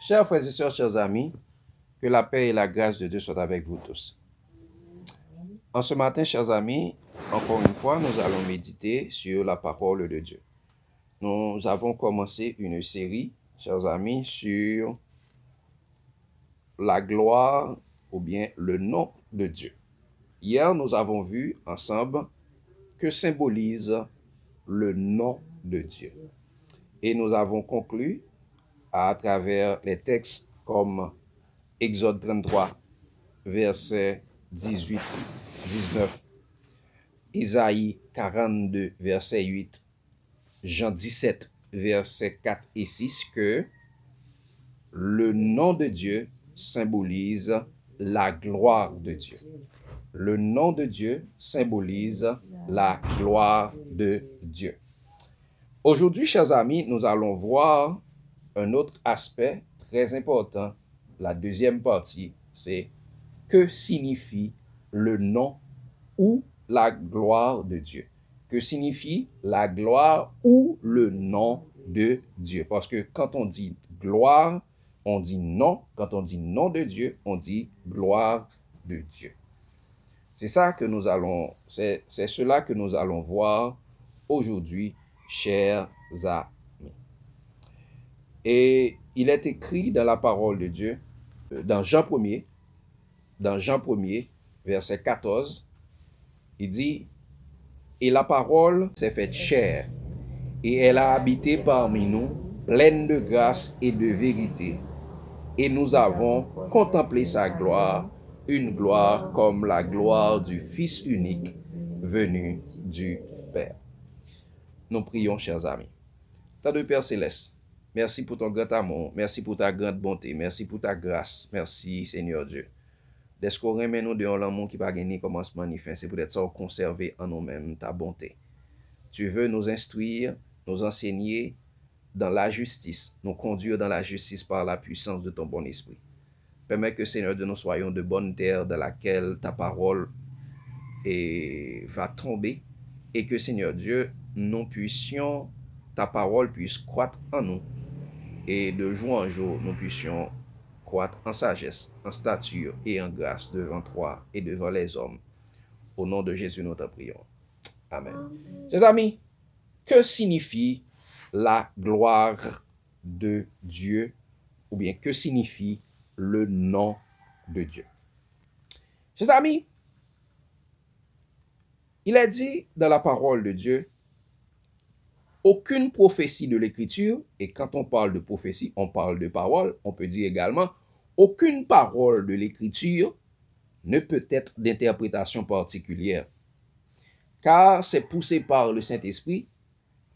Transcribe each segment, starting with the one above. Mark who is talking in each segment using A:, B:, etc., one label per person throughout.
A: Chers frères et sœurs, chers amis, que la paix et la grâce de Dieu soient avec vous tous. En ce matin, chers amis, encore une fois, nous allons méditer sur la parole de Dieu. Nous avons commencé une série, chers amis, sur la gloire ou bien le nom de Dieu. Hier, nous avons vu ensemble que symbolise le nom de Dieu. Et nous avons conclu à travers les textes comme Exode 33, verset 18, 19, Isaïe 42, verset 8, Jean 17, verset 4 et 6, que le nom de Dieu symbolise la gloire de Dieu. Le nom de Dieu symbolise la gloire de Dieu. Aujourd'hui, chers amis, nous allons voir un autre aspect très important. La deuxième partie, c'est que signifie le nom ou la gloire de Dieu. Que signifie la gloire ou le nom de Dieu. Parce que quand on dit gloire, on dit nom. Quand on dit nom de Dieu, on dit gloire de Dieu. C'est ça que nous allons, c'est cela que nous allons voir aujourd'hui, chers amis. Et il est écrit dans la parole de Dieu, dans Jean 1er, verset 14, il dit, « Et la parole s'est faite chair, et elle a habité parmi nous, pleine de grâce et de vérité. Et nous avons contemplé sa gloire, une gloire comme la gloire du Fils unique venu du Père. » Nous prions, chers amis. Tendre Père Céleste, merci pour ton grand amour, merci pour ta grande bonté, merci pour ta grâce, merci Seigneur Dieu. Dès qu'on remet nous de l'amour qui va gagner commencement ni fin, c'est peut-être ça conserver en nous-mêmes ta bonté. Tu veux nous instruire, nous enseigner dans la justice, nous conduire dans la justice par la puissance de ton bon esprit. Permets que Seigneur Dieu, nous soyons de bonne terre dans laquelle ta parole va tomber et que Seigneur Dieu, ta parole puisse croître en nous et de jour en jour, nous puissions croître en sagesse, en stature et en grâce devant toi et devant les hommes. Au nom de Jésus, nous te prions. Amen. Chers amis, que signifie la gloire de Dieu ou bien que signifie le nom de Dieu? Chers amis, il est dit dans la parole de Dieu, aucune prophétie de l'Écriture, et quand on parle de prophétie, on parle de parole, on peut dire également, aucune parole de l'Écriture ne peut être d'interprétation particulière, car c'est poussé par le Saint-Esprit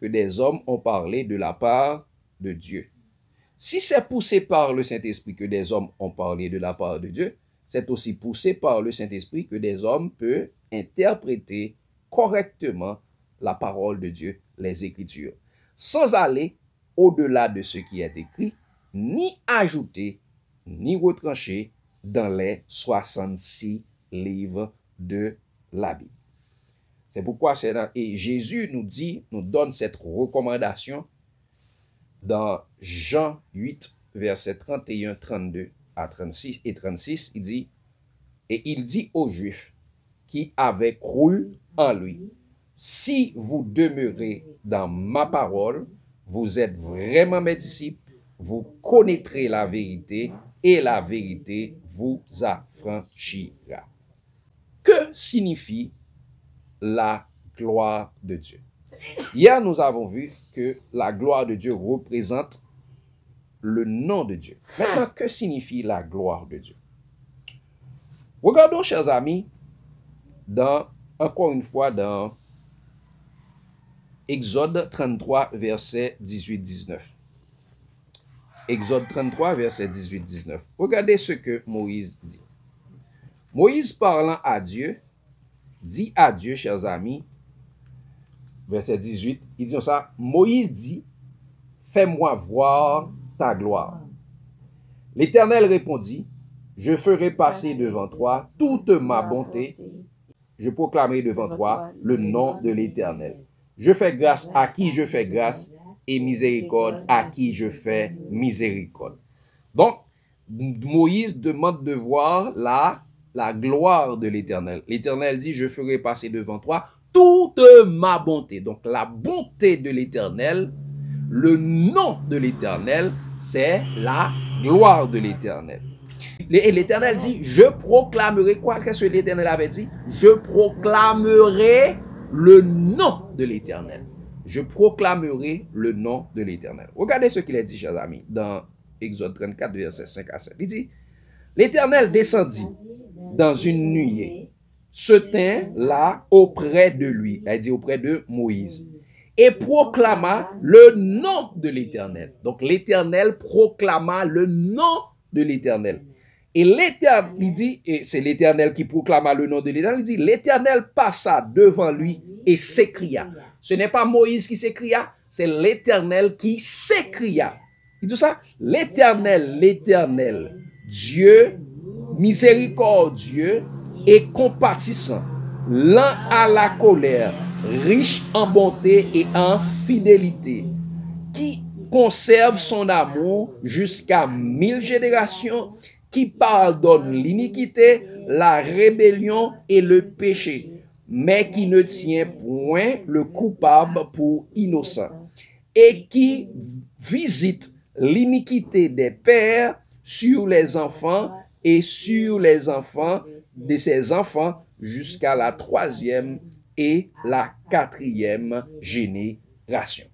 A: que des hommes ont parlé de la part de Dieu. Si c'est poussé par le Saint-Esprit que des hommes ont parlé de la part de Dieu, c'est aussi poussé par le Saint-Esprit que des hommes peuvent interpréter correctement la parole de Dieu, les Écritures, sans aller au-delà de ce qui est écrit, ni ajouter, ni retrancher dans les 66 livres de la Bible. C'est pourquoi et Jésus nous donne cette recommandation dans Jean 8, versets 31, 32 à 36 et 36, il dit aux Juifs qui avaient cru en lui, si vous demeurez dans ma parole, vous êtes vraiment mes disciples, vous connaîtrez la vérité et la vérité vous affranchira. Que signifie la gloire de Dieu? Hier, nous avons vu que la gloire de Dieu représente le nom de Dieu. Maintenant, que signifie la gloire de Dieu? Regardons, chers amis, encore une fois, dans Exode 33, verset 18-19. Exode 33, verset 18-19. Regardez ce que Moïse dit. Moïse parlant à Dieu, dit à Dieu, chers amis, verset 18, il dit ça, Moïse dit, fais-moi voir ta gloire. L'Éternel répondit, je ferai passer devant toi toute ma bonté, je proclamerai devant toi le nom de l'Éternel. Je fais grâce à qui je fais grâce et miséricorde à qui je fais miséricorde. Donc, Moïse demande de voir la gloire de l'Éternel. L'Éternel dit, je ferai passer devant toi toute ma bonté. Donc, la bonté de l'Éternel, le nom de l'Éternel, c'est la gloire de l'Éternel. Et l'Éternel dit, je proclamerai quoi? Qu'est-ce que l'Éternel avait dit? Je proclamerai le nom de l'Éternel. Je proclamerai le nom de l'Éternel. Regardez ce qu'il a dit, chers amis, dans Exode 34, versets 5 à 7. Il dit, l'Éternel descendit dans une nuée, se tint là auprès de lui, il dit auprès de Moïse, et proclama le nom de l'Éternel. Donc l'Éternel proclama le nom de l'Éternel. Et l'Éternel, il dit, et c'est l'Éternel qui proclama le nom de l'Éternel, il dit, l'Éternel passa devant lui et s'écria. Ce n'est pas Moïse qui s'écria, c'est l'Éternel qui s'écria. Il dit ça, l'Éternel, Dieu miséricordieux et compatissant, lent à la colère, riche en bonté et en fidélité, qui conserve son amour jusqu'à 1000 générations, qui pardonne l'iniquité, la rébellion et le péché, mais qui ne tient point le coupable pour innocent, et qui visite l'iniquité des pères sur les enfants et sur les enfants de ses enfants jusqu'à la 3e et la 4e génération.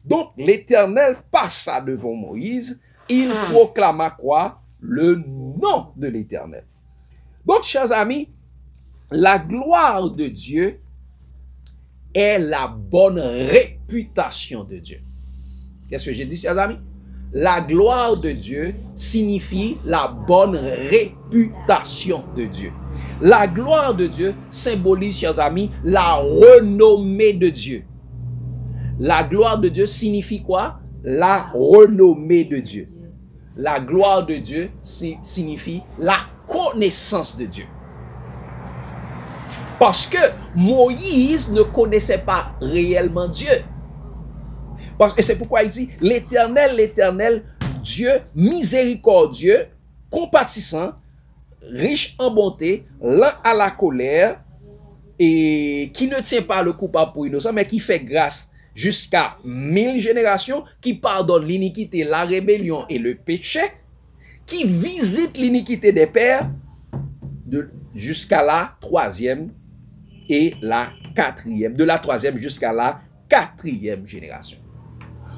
A: Donc l'Éternel passa devant Moïse, il proclama quoi? Le nom de l'Éternel. Donc, chers amis, la gloire de Dieu est la bonne réputation de Dieu. Qu'est-ce que j'ai dit, chers amis? La gloire de Dieu signifie la bonne réputation de Dieu. La gloire de Dieu symbolise, chers amis, la renommée de Dieu. La gloire de Dieu signifie quoi? La renommée de Dieu. La gloire de Dieu signifie la connaissance de Dieu. Parce que Moïse ne connaissait pas réellement Dieu. Parce que c'est pourquoi il dit, l'Éternel, Dieu miséricordieux, compatissant, riche en bonté, lent à la colère, et qui ne tient pas le coupable pour innocent, mais qui fait grâce jusqu'à 1000 générations, qui pardonne l'iniquité, la rébellion et le péché, qui visite l'iniquité des pères jusqu'à la 3e et la 4e, de la 3e jusqu'à la 4e génération.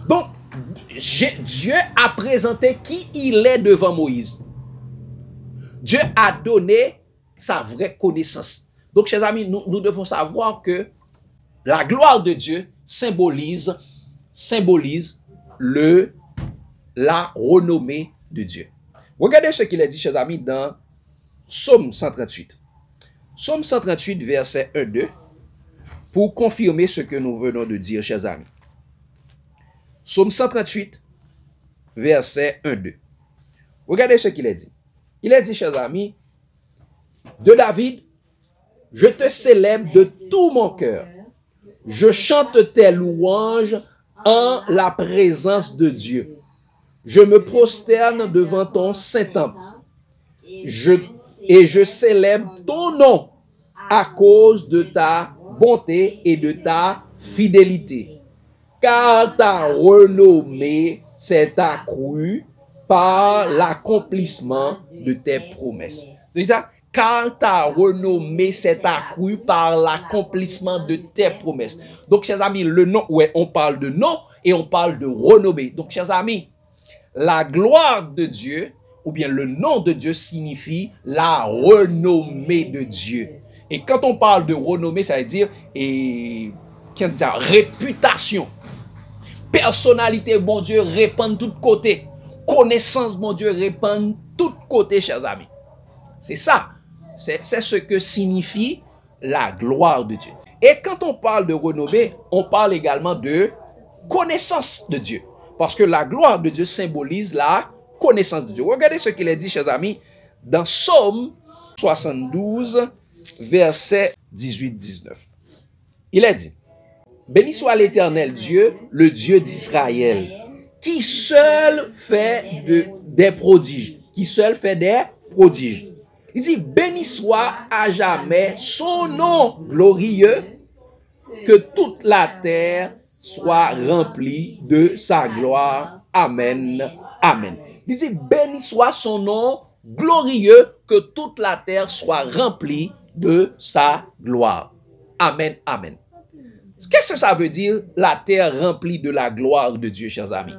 A: Donc, Dieu a présenté qui il est devant Moïse. Dieu a donné sa vraie connaissance. Donc, chers amis, nous devons savoir que la gloire de Dieu symbolise la renommée de Dieu. Regardez ce qu'il a dit, chers amis, dans Psaume 138. Psaume 138, verset 1-2, pour confirmer ce que nous venons de dire, chers amis. Psaume 138, verset 1-2. Regardez ce qu'il a dit. Il a dit, chers amis, de David, je te célèbre de tout mon cœur. Je chante tes louanges en la présence de Dieu. Je me prosterne devant ton Saint-Temple. Et je célèbre ton nom à cause de ta bonté et de ta fidélité. Car ta renommée s'est accrue par l'accomplissement de tes promesses. C'est ça? Car ta renommée s'est accrue par l'accomplissement de tes promesses. Donc, chers amis, le nom, ouais, on parle de nom et on parle de renommée. Donc, chers amis, la gloire de Dieu, ou bien le nom de Dieu signifie la renommée de Dieu. Et quand on parle de renommée, ça veut dire, réputation. Personnalité, bon Dieu, répand de tous côtés. Connaissance, bon Dieu, répand de tous côtés, chers amis. C'est ça. C'est ce que signifie la gloire de Dieu. Et quand on parle de renommée, on parle également de connaissance de Dieu. Parce que la gloire de Dieu symbolise la connaissance de Dieu. Regardez ce qu'il a dit, chers amis, dans Psaume 72, verset 18-19. Il a dit, béni soit l'Éternel Dieu, le Dieu d'Israël, qui seul fait des prodiges. Qui seul fait des prodiges. Il dit, béni soit à jamais son nom glorieux, que toute la terre soit remplie de sa gloire. Amen. Amen. Il dit, béni soit son nom glorieux, que toute la terre soit remplie de sa gloire. Amen. Amen. Qu'est-ce que ça veut dire, la terre remplie de la gloire de Dieu, chers amis?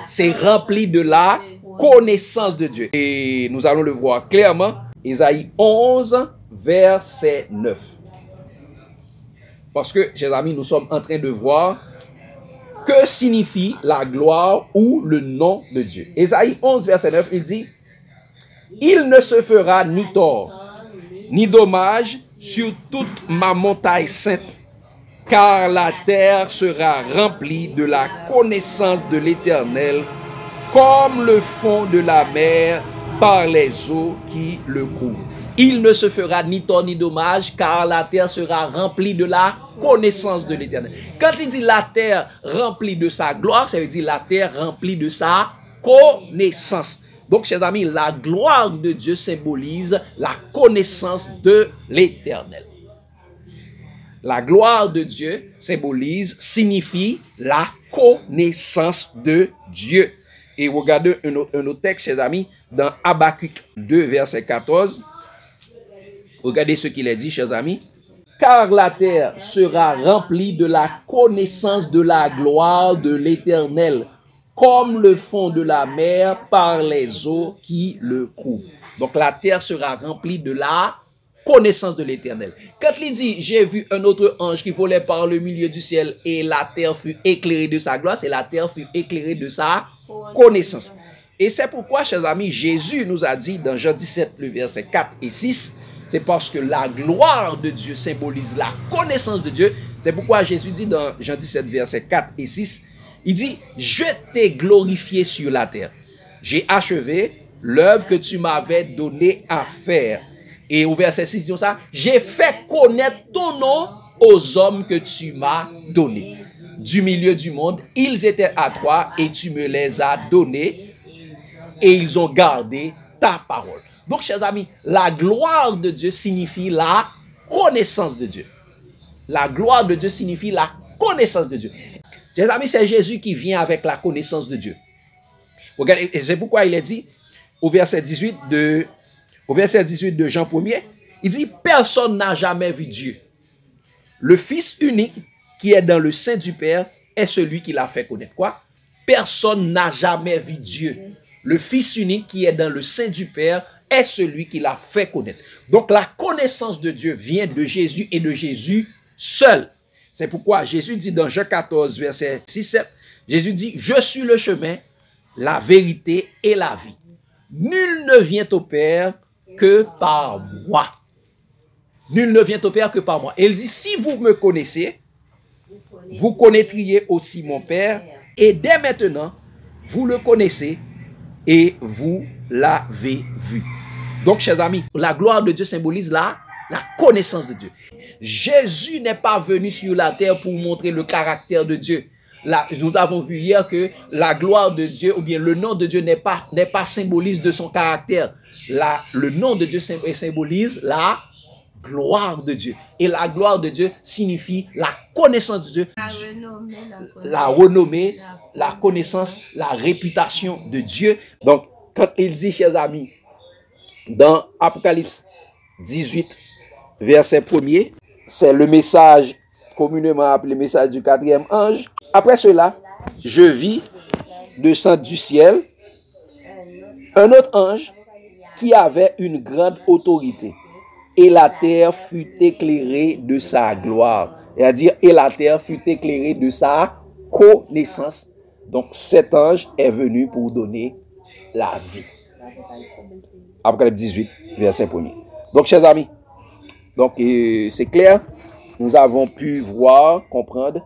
A: C'est rempli de la connaissance de Dieu. Et nous allons le voir clairement. Ésaïe 11, verset 9. Parce que, chers amis, nous sommes en train de voir que signifie la gloire ou le nom de Dieu. Ésaïe 11, verset 9, il dit, « Il ne se fera ni tort, ni dommage sur toute ma montagne sainte, car la terre sera remplie de la connaissance de l'Éternel, comme le fond de la mer par les eaux qui le couvrent. Il ne se fera ni tort ni dommage, car la terre sera remplie de la connaissance de l'Éternel. » Quand il dit la terre remplie de sa gloire, ça veut dire la terre remplie de sa connaissance. Donc, chers amis, la gloire de Dieu symbolise la connaissance de l'Éternel. La gloire de Dieu signifie la connaissance de Dieu. Et regardez un autre texte, chers amis, dans Habakkuk 2, verset 14. Regardez ce qu'il est dit, chers amis. « Car la terre sera remplie de la connaissance de la gloire de l'Éternel, comme le fond de la mer par les eaux qui le couvrent. » Donc la terre sera remplie de la connaissance de l'Éternel. Quand il dit, j'ai vu un autre ange qui volait par le milieu du ciel et la terre fut éclairée de sa gloire, c'est la terre fut éclairée de sa connaissance. Et c'est pourquoi, chers amis, Jésus nous a dit dans Jean 17, le verset 4 et 6, c'est parce que la gloire de Dieu symbolise la connaissance de Dieu. C'est pourquoi Jésus dit dans Jean 17, verset 4 et 6, il dit, je t'ai glorifié sur la terre. J'ai achevé l'œuvre que tu m'avais donné à faire. Et au verset 6, disons ça, j'ai fait connaître ton nom aux hommes que tu m'as donnés. Du milieu du monde, ils étaient à toi et tu me les as donnés et ils ont gardé ta parole. Donc, chers amis, la gloire de Dieu signifie la connaissance de Dieu. La gloire de Dieu signifie la connaissance de Dieu. Chers amis, c'est Jésus qui vient avec la connaissance de Dieu. Regardez, c'est pourquoi il est dit au verset 18 de Jean 1er, il dit, personne n'a jamais vu Dieu. Le Fils unique qui est dans le sein du Père est celui qui l'a fait connaître. Quoi? Personne n'a jamais vu Dieu. Le Fils unique qui est dans le sein du Père est celui qui l'a fait connaître. Donc la connaissance de Dieu vient de Jésus et de Jésus seul. C'est pourquoi Jésus dit dans Jean 14, verset 6-7, Jésus dit, je suis le chemin, la vérité et la vie. Nul ne vient au Père que par moi. Nul ne vient au Père que par moi. Et il dit, si vous me connaissez, vous connaîtriez aussi mon Père. Et dès maintenant, vous le connaissez et vous l'avez vu. Donc, chers amis, la gloire de Dieu symbolise la connaissance de Dieu. Jésus n'est pas venu sur la terre pour montrer le caractère de Dieu. Là, nous avons vu hier que la gloire de Dieu, ou bien le nom de Dieu n'est pas symbolise de son caractère. Le nom de Dieu symbolise la gloire de Dieu. Et la gloire de Dieu signifie la connaissance de Dieu. La renommée, la connaissance, la réputation de Dieu. Donc, quand il dit, chers amis, dans Apocalypse 18, verset 1er, c'est le message communément appelé message du quatrième ange. Après cela, je vis descendre du ciel un autre ange qui avait une grande autorité. Et la terre fut éclairée de sa gloire. C'est-à-dire, et la terre fut éclairée de sa connaissance. Donc, cet ange est venu pour donner la vie. Apocalypse 18, verset 1er. Donc, chers amis, donc c'est clair, nous avons pu voir, comprendre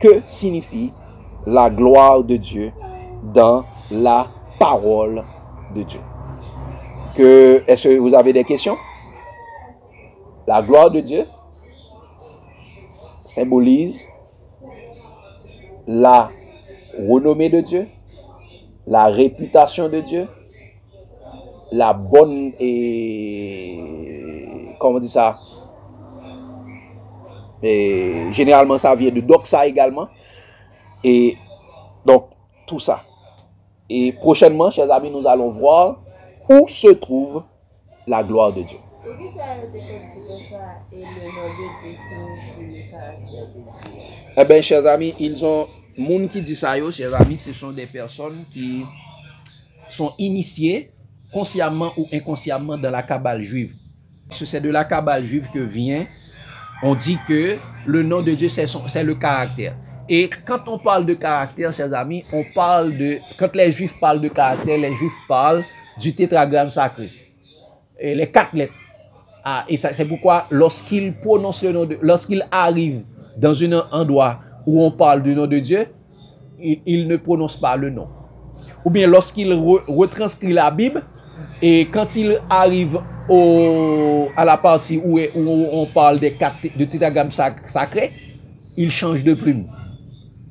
A: que signifie la gloire de Dieu dans la parole de Dieu. Est-ce que vous avez des questions? La gloire de Dieu symbolise la renommée de Dieu, la réputation de Dieu, la bonne et comment on dit ça? Et généralement ça vient de doxa également. Et donc tout ça. Et prochainement, chers amis, nous allons voir où se trouve la gloire de Dieu. Eh bien, chers amis, moun qui dit ça, chers amis, ce sont des personnes qui sont initiées consciemment ou inconsciemment dans la Kabbale juive. C'est de la Kabbale juive que vient, on dit que le nom de Dieu, c'est le caractère. Et quand on parle de caractère, chers amis, quand les Juifs parlent de caractère, les Juifs parlent du tétragramme sacré. Et les 4 lettres. Et c'est pourquoi lorsqu'ils prononcent le nom lorsqu'ils arrivent dans un endroit où on parle du nom de Dieu, ils ne prononcent pas le nom. Ou bien lorsqu'ils retranscrivent la Bible, et quand ils arrivent à la partie où on parle de tétragramme sacré, ils changent de plume.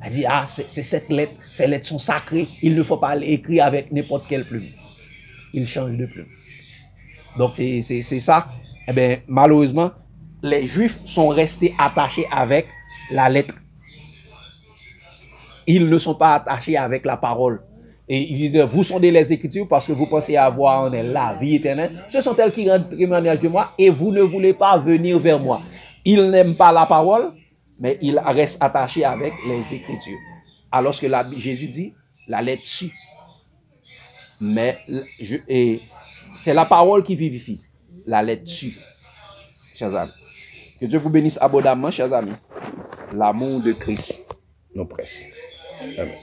A: Elle dit, c'est cette lettre, ces lettres sont sacrées, il ne faut pas l'écrire avec n'importe quelle plume. Il change de plume. Donc c'est ça. Eh bien, malheureusement, les Juifs sont restés attachés avec la lettre. Ils ne sont pas attachés avec la parole. Et ils disent, vous sondez les Écritures parce que vous pensez avoir en elles la vie éternelle. Ce sont elles qui rendent témoignage de moi et vous ne voulez pas venir vers moi. Ils n'aiment pas la parole, mais il reste attaché avec les Écritures. Alors que Jésus dit, la lettre tue. Mais c'est la parole qui vivifie. La lettre tue. Chers amis. Que Dieu vous bénisse abondamment, chers amis. L'amour de Christ nous presse. Amen.